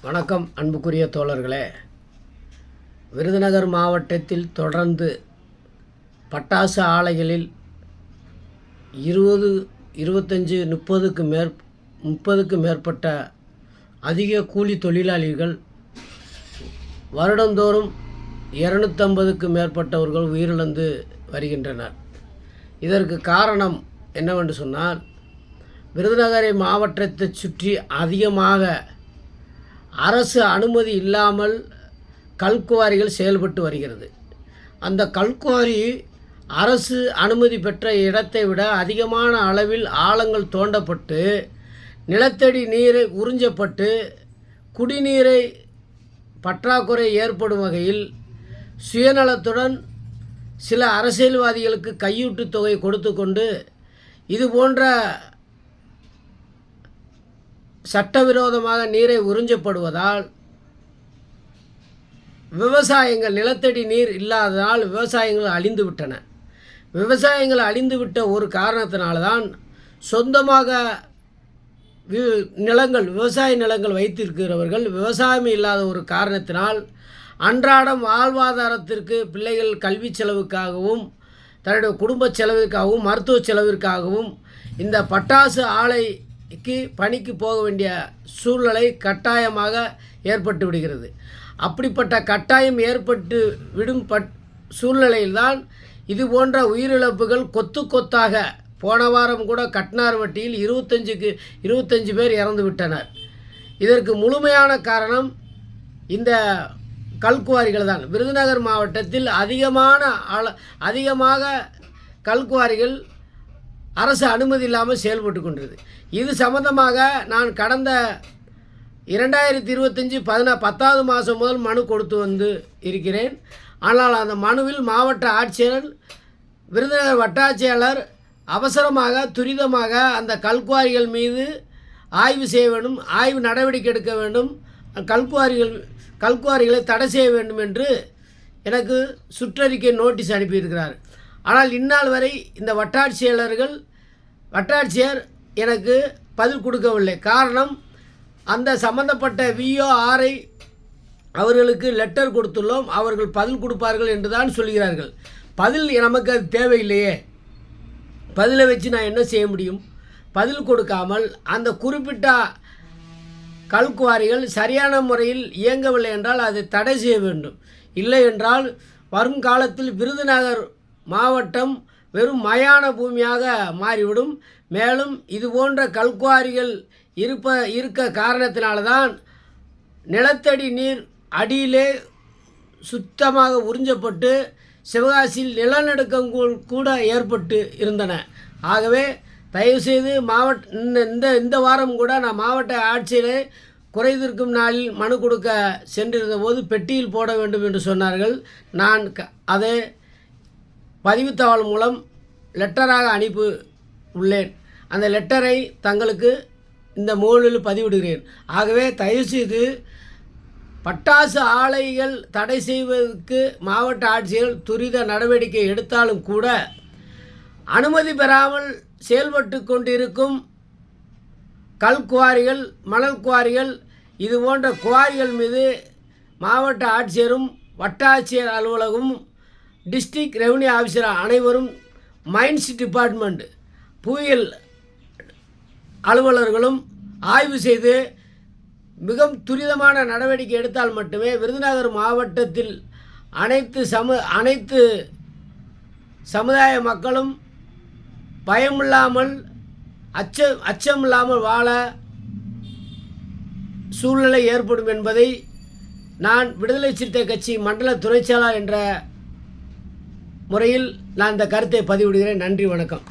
வணக்கம் அன்புக்குரிய தோழர்களே. விருதுநகர் மாவட்டத்தில் தொடர்ந்து பட்டாசு ஆலைகளில் 20, 25, 30க்கு மேற்பட்ட அதிக கூலி தொழிலாளிகள், வருடந்தோறும் 250க்கு மேற்பட்டவர்கள் உயிரிழந்து வருகின்றனர். இதற்கு காரணம் என்னவென்று சொன்னால், விருதுநகரை மாவட்டத்தை சுற்றி அதிகமாக அரசு அனுமதி இல்லாமல் கல்குவாரிகள் செயல்பட்டு வருகிறது. அந்த கல்குவாரி அரசு அனுமதி பெற்ற இடத்தை விட அதிகமான அளவில் ஆழங்கள் தோண்டப்பட்டு நிலத்தடி நீரை உறிஞ்சப்பட்டு குடிநீரை பற்றாக்குறை ஏற்படும் வகையில் சுயநலத்துடன் சில அரசியல்வாதிகளுக்கு கையூட்டு தொகை கொடுத்து கொண்டு இது போன்ற சட்டவிரோதமாக நீரை உறிஞ்சப்படுவதால் விவசாயங்கள், நிலத்தடி நீர் இல்லாததால் விவசாயங்கள் அழிந்துவிட்டன. விவசாயங்கள் அழிந்துவிட்ட ஒரு காரணத்தினால்தான் சொந்தமாக விவசாய நிலங்கள் வைத்திருக்கிறவர்கள் விவசாயம் இல்லாத ஒரு காரணத்தினால் அன்றாடம் வாழ்வாதாரத்திற்கு, பிள்ளைகள் கல்வி செலவுக்காகவும், தன்னுடைய குடும்ப செலவிற்காகவும், மருத்துவ செலவிற்காகவும் இந்த பட்டாசு ஆலைக்கு பணிக்கு போக வேண்டிய சூழ்நிலை கட்டாயமாக ஏற்பட்டு விடுகிறது. அப்படிப்பட்ட கட்டாயம் ஏற்பட்டு விடும் சூழ்நிலையில்தான் இது போன்ற உயிரிழப்புகள் கொத்து கொத்தாக, போன வாரம் கூட கட்னார்வட்டியில் 25 பேர் இறந்து விட்டனர். இதற்கு முழுமையான காரணம் இந்த கல்குவாரிகள் தான். விருதுநகர் மாவட்டத்தில் அதிகமாக கல்குவாரிகள் அரசு அனுமதி இல்லாமல் செயல்பட்டு கொண்டிருது. இது சம்பந்தமாக நான் கடந்த 2025 10வது மாதம் முதல் மனு கொடுத்து வந்து இருக்கிறேன். ஆனால் அந்த மனுவில் மாவட்ட ஆட்சியர், விருதுநகர் வட்டாட்சியாளர் அவசரமாக, துரிதமாக அந்த கல்குவாரிகள் மீது ஆய்வு செய்ய வேண்டும், ஆய்வு நடவடிக்கை எடுக்க வேண்டும், கல்குவாரிகளை தடை செய்ய வேண்டும் என்று எனக்கு சுற்றறிக்கை நோட்டீஸ் அனுப்பியிருக்கிறார். ஆனால் இந்நாள் வரை இந்த வட்டாட்சியர் எனக்கு பதில் கொடுக்கவில்லை. காரணம், அந்த சம்பந்தப்பட்ட VORஐ அவர்களுக்கு லெட்டர் கொடுத்துள்ளோம், அவர்கள் பதில் கொடுப்பார்கள் என்று தான் சொல்கிறார்கள். பதில் நமக்கு அது தேவையில்லையே, பதிலை வச்சு நான் என்ன செய்ய முடியும்? பதில் கொடுக்காமல் அந்த குறிப்பிட்ட கல்குவாரிகள் சரியான முறையில் இயங்கவில்லை என்றால் அதை தடை செய்ய வேண்டும். இல்லை என்றால் வரும் காலத்தில் விருதுநகர் மாவட்டம் வெறும் மயான பூமியாக மாறிவிடும். மேலும் இது போன்ற கல்குவாரிகள் இருக்க காரணத்தினால்தான் நிலத்தடி நீர் அடியிலே சுத்தமாக உறிஞ்சப்பட்டு சிவகாசியில் நிலநடுக்கங்கள் கூட ஏற்பட்டு இருந்தன. ஆகவே தயவுசெய்து இந்த வாரம் கூட நான் மாவட்ட ஆட்சியரை குறைதீர்க்கும் நாளில் மனு கொடுக்க சென்றிருந்த போது பெட்டியில் போட வேண்டும் என்று சொன்னார்கள். நான் அதை பதிவுத்தாவல் மூலம் லெட்டராக அனுப்பி உள்ளேன். அந்த லெட்டரை தங்களுக்கு இந்த முகநூலில் பதிவிடுகிறேன். ஆகவே தயவுசெய்து பட்டாசு ஆலைகள் தடை செய்வதற்கு மாவட்ட ஆட்சியர் துரித நடவடிக்கை எடுத்தாலும் கூட அனுமதி பெறாமல் செயல்பட்டு கொண்டிருக்கும் கல்குவாரிகள், மணல் குவாரிகள், இது போன்ற குவாரிகள் மீது மாவட்ட ஆட்சியரும், வட்டாட்சியர் அலுவலகமும், டிஸ்ட்ரிக்ட் ரெவன்யூ ஆஃபீஸர் அனைவரும், மைன்ஸ் டிபார்ட்மெண்ட், புவியியல் அலுவலர்களும் ஆய்வு செய்து மிகவும் துரிதமான நடவடிக்கை எடுத்தால் மட்டுமே விருதுநகர் மாவட்டத்தில் அனைத்து சமுதாய மக்களும் பயமில்லாமல், அச்சமில்லாமல் வாழ சூழ்நிலை ஏற்படும் என்பதை நான் விடுதலை சிறுத்தை கட்சி மண்டல துணைச் செயலாளர் என்ற முறையில் நான் இந்த கருத்தை பதிவிடுகிறேன். நன்றி, வணக்கம்.